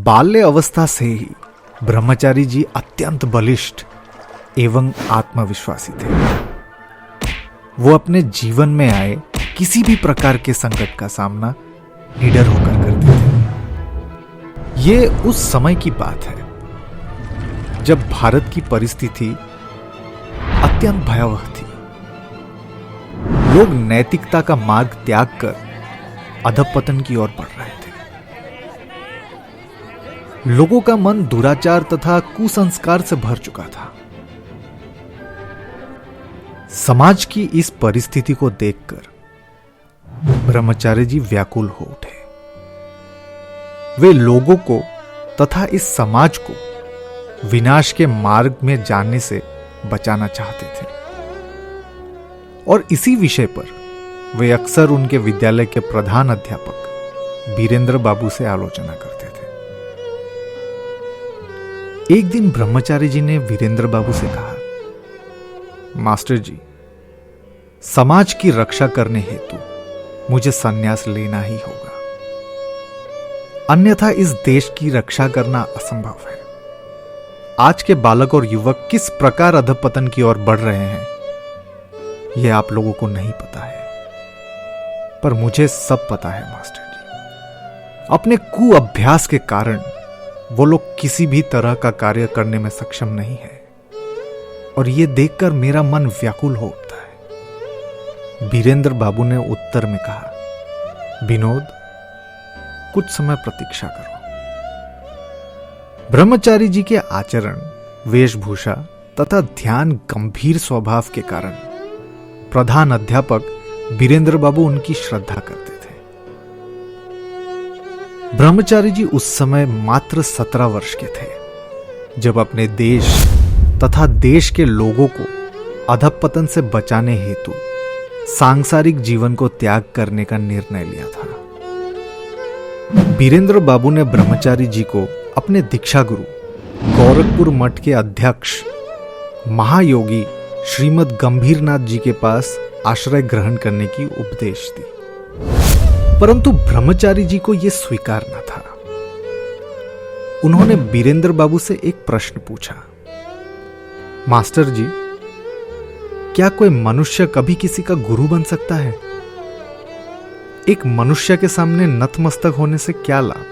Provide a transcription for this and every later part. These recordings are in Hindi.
बाल्य अवस्था से ही ब्रह्मचारी जी अत्यंत बलिष्ठ एवं आत्मविश्वासी थे। वो अपने जीवन में आए किसी भी प्रकार के संकट का सामना निडर होकर करते थे। ये उस समय की बात है जब भारत की परिस्थिति अत्यंत भयावह थी। लोग नैतिकता का मार्ग त्याग कर अधपतन की ओर बढ़ रहे थे। लोगों का मन दुराचार तथा कुसंस्कार से भर चुका था। समाज की इस परिस्थिति को देखकर ब्रह्मचारी जी व्याकुल हो उठे। वे लोगों को तथा इस समाज को विनाश के मार्ग में जाने से बचाना चाहते थे और इसी विषय पर वे अक्सर उनके विद्यालय के प्रधान अध्यापक वीरेंद्र बाबू से आलोचना करते थे। एक दिन ब्रह्मचारी जी ने वीरेंद्र बाबू से कहा, मास्टर जी, समाज की रक्षा करने हेतु मुझे संन्यास लेना ही होगा, अन्यथा इस देश की रक्षा करना असंभव है। आज के बालक और युवक किस प्रकार अधपतन की ओर बढ़ रहे हैं यह आप लोगों को नहीं पता है, पर मुझे सब पता है मास्टर जी। अपने कुअभ्यास के कारण वो लोग किसी भी तरह का कार्य करने में सक्षम नहीं है और यह देखकर मेरा मन व्याकुल हो उठता है। वीरेंद्र बाबू ने उत्तर में कहा, विनोद, कुछ समय प्रतीक्षा करो। ब्रह्मचारी जी के आचरण, वेशभूषा तथा ध्यान गंभीर स्वभाव के कारण प्रधान अध्यापक वीरेंद्र बाबू उनकी श्रद्धा करते थे। ब्रह्मचारी जी उस समय मात्र 17 वर्ष के थे जब अपने देश तथा देश के लोगों को अधपतन से बचाने हेतु सांसारिक जीवन को त्याग करने का निर्णय लिया था। वीरेंद्र बाबू ने ब्रह्मचारी जी को अपने दीक्षा गुरु गोरखपुर मठ के अध्यक्ष महायोगी श्रीमद गंभीरनाथ जी के पास आश्रय ग्रहण करने की उपदेश दी, परंतु ब्रह्मचारी जी को यह स्वीकार न था। उन्होंने वीरेंद्र बाबू से एक प्रश्न पूछा, मास्टर जी, क्या कोई मनुष्य कभी किसी का गुरु बन सकता है? एक मनुष्य के सामने नतमस्तक होने से क्या लाभ?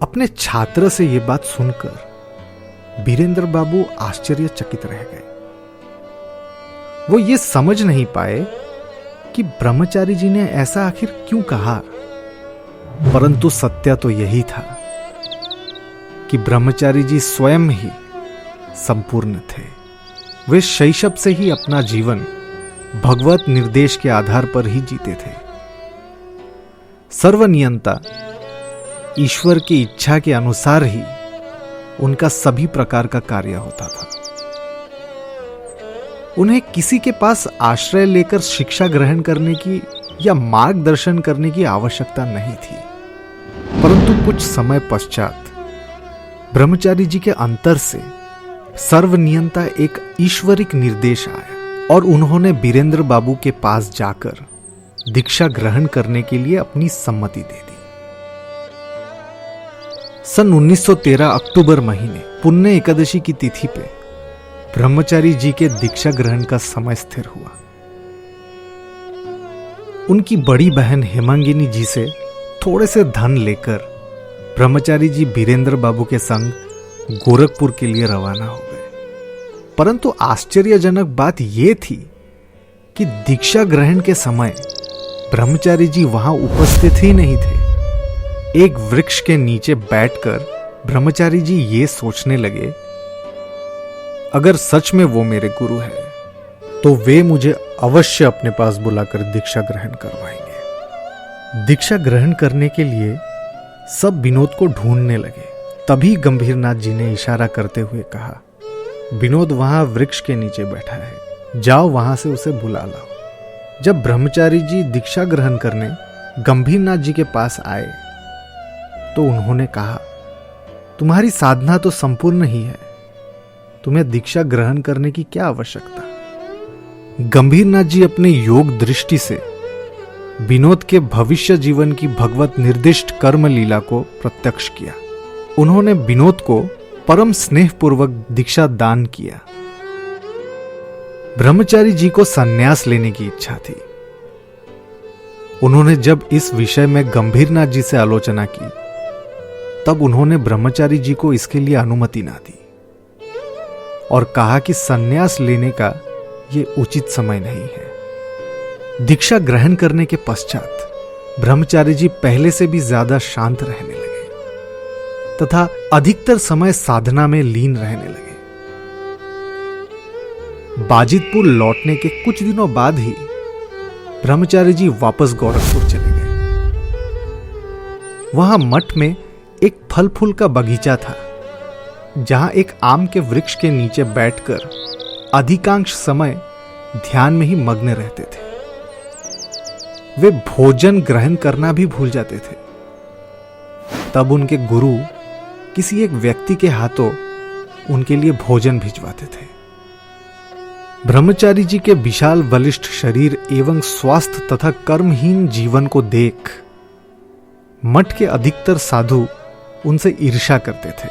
अपने छात्र से यह बात सुनकर वीरेंद्र बाबू आश्चर्यचकित रह गए। वो ये समझ नहीं पाए कि ब्रह्मचारी जी ने ऐसा आखिर क्यों कहा, परंतु सत्य तो यही था कि ब्रह्मचारी जी स्वयं ही संपूर्ण थे। वे शैशव से ही अपना जीवन भगवत निर्देश के आधार पर ही जीते थे। सर्वनियंता ईश्वर की इच्छा के अनुसार ही उनका सभी प्रकार का कार्य होता था। उन्हें किसी के पास आश्रय लेकर शिक्षा ग्रहण करने की या मार्गदर्शन करने की आवश्यकता नहीं थी, परंतु कुछ समय पश्चात ब्रह्मचारी जी के अंतर से सर्वनियंता एक ईश्वरिक निर्देश आया और उन्होंने वीरेंद्र बाबू के पास जाकर दीक्षा ग्रहण करने के लिए अपनी सम्मति दे दी। सन 1913 अक्टूबर महीने पुण्य एकादशी की तिथि पे ब्रह्मचारी जी के दीक्षा ग्रहण का समय स्थिर हुआ। उनकी बड़ी बहन हेमांगिनी जी से थोड़े से धन लेकर ब्रह्मचारी जी वीरेंद्र बाबू के संग गोरखपुर के लिए रवाना हो गए। परंतु आश्चर्यजनक बात यह थी कि दीक्षा ग्रहण के समय ब्रह्मचारी जी वहां उपस्थित ही नहीं थे। एक वृक्ष के नीचे बैठकर ब्रह्मचारी जी ये सोचने लगे, अगर सच में वो मेरे गुरु है तो वे मुझे अवश्य अपने पास बुलाकर दीक्षा ग्रहण करवाएंगे। दीक्षा ग्रहण करने के लिए सब विनोद को ढूंढने लगे। तभी गंभीरनाथ जी ने इशारा करते हुए कहा, विनोद वहां वृक्ष के नीचे बैठा है, जाओ वहां से उसे बुला लाओ। जब ब्रह्मचारी जी दीक्षा ग्रहण करने गंभीरनाथ जी के पास आए तो उन्होंने कहा, तुम्हारी साधना तो संपूर्ण ही है, तुम्हें दीक्षा ग्रहण करने की क्या आवश्यकता? गंभीरनाथ जी अपने योग दृष्टि से विनोद के भविष्य जीवन की भगवत निर्दिष्ट कर्म लीला को प्रत्यक्ष किया। उन्होंने विनोद को परम स्नेहपूर्वक दीक्षा दान किया। ब्रह्मचारी जी को संन्यास लेने की इच्छा थी। उन्होंने जब इस विषय में गंभीरनाथ जी से आलोचना की, तब उन्होंने ब्रह्मचारी जी को इसके लिए अनुमति ना दी और कहा कि संन्यास लेने का यह उचित समय नहीं है। दीक्षा ग्रहण करने के पश्चात ब्रह्मचारी जी पहले से भी ज्यादा शांत रहने लगे तथा अधिकतर समय साधना में लीन रहने लगे। बाजितपुर लौटने के कुछ दिनों बाद ही ब्रह्मचारी जी वापस गोरखपुर चले गए। वहां मठ में एक फल फूल का बगीचा था, जहां एक आम के वृक्ष के नीचे बैठकर अधिकांश समय ध्यान में ही मग्न रहते थे। वे भोजन ग्रहण करना भी भूल जाते थे। तब उनके गुरु किसी एक व्यक्ति के हाथों उनके लिए भोजन भिजवाते थे। ब्रह्मचारी जी के विशाल बलिष्ठ शरीर एवं स्वास्थ्य तथा कर्महीन जीवन को देख मठ के अधिकतर साधु उनसे ईर्ष्या करते थे।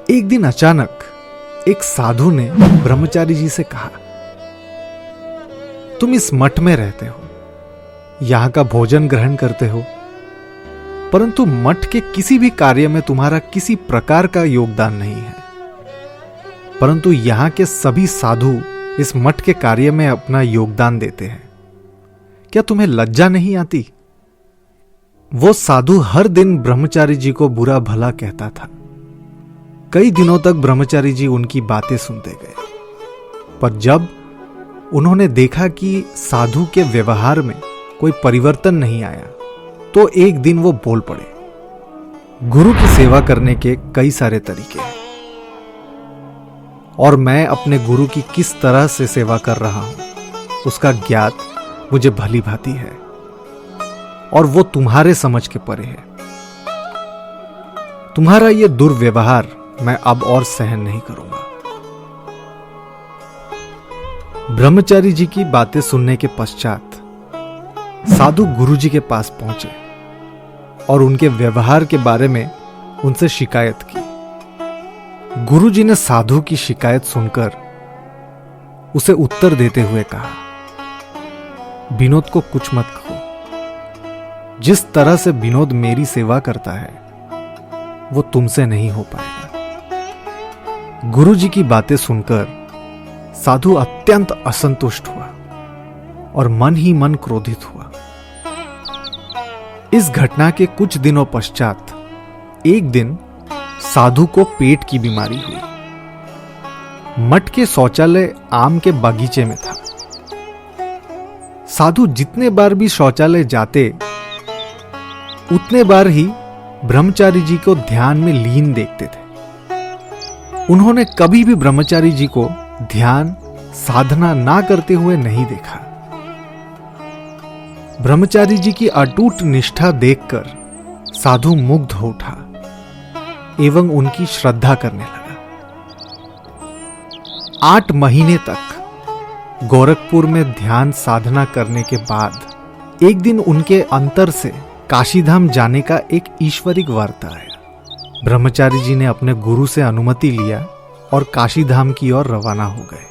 एक दिन अचानक एक साधु ने ब्रह्मचारी जी से कहा, तुम इस मठ में रहते हो, यहां का भोजन ग्रहण करते हो, परंतु मठ के किसी भी कार्य में तुम्हारा किसी प्रकार का योगदान नहीं है। परंतु यहां के सभी साधु इस मठ के कार्य में अपना योगदान देते हैं। क्या तुम्हें लज्जा नहीं आती? वो साधु हर दिन ब्रह्मचारी जी को बुरा भला कहता था। कई दिनों तक ब्रह्मचारी जी उनकी बातें सुनते गए, पर जब उन्होंने देखा कि साधु के व्यवहार में कोई परिवर्तन नहीं आया, तो एक दिन वो बोल पड़े, गुरु की सेवा करने के कई सारे तरीके हैं और मैं अपने गुरु की किस तरह से सेवा कर रहा हूं उसका ज्ञात मुझे भली भांति है और वो तुम्हारे समझ के परे है। तुम्हारा ये दुर्व्यवहार मैं अब और सहन नहीं करूंगा। ब्रह्मचारी जी की बातें सुनने के पश्चात साधु गुरु जी के पास पहुंचे और उनके व्यवहार के बारे में उनसे शिकायत की। गुरु जी ने साधु की शिकायत सुनकर उसे उत्तर देते हुए कहा, विनोद को कुछ मत कहो। जिस तरह से विनोद मेरी सेवा करता है वो तुमसे नहीं हो पाएगा। गुरु जी की बातें सुनकर साधु अत्यंत असंतुष्ट हुआ और मन ही मन क्रोधित हुआ। इस घटना के कुछ दिनों पश्चात एक दिन साधु को पेट की बीमारी हुई। मठ के शौचालय आम के बगीचे में था। साधु जितने बार भी शौचालय जाते उतने बार ही ब्रह्मचारी जी को ध्यान में लीन देखते थे। उन्होंने कभी भी ब्रह्मचारी जी को ध्यान साधना ना करते हुए नहीं देखा। ब्रह्मचारी जी की अटूट निष्ठा देखकर साधु मुग्ध हो उठा एवं उनकी श्रद्धा करने लगा। 8 महीने तक गोरखपुर में ध्यान साधना करने के बाद एक दिन उनके अंतर से काशीधाम जाने का एक ईश्वरिक वार्ता आया। ब्रह्मचारी जी ने अपने गुरु से अनुमति लिया और काशीधाम की ओर रवाना हो गए।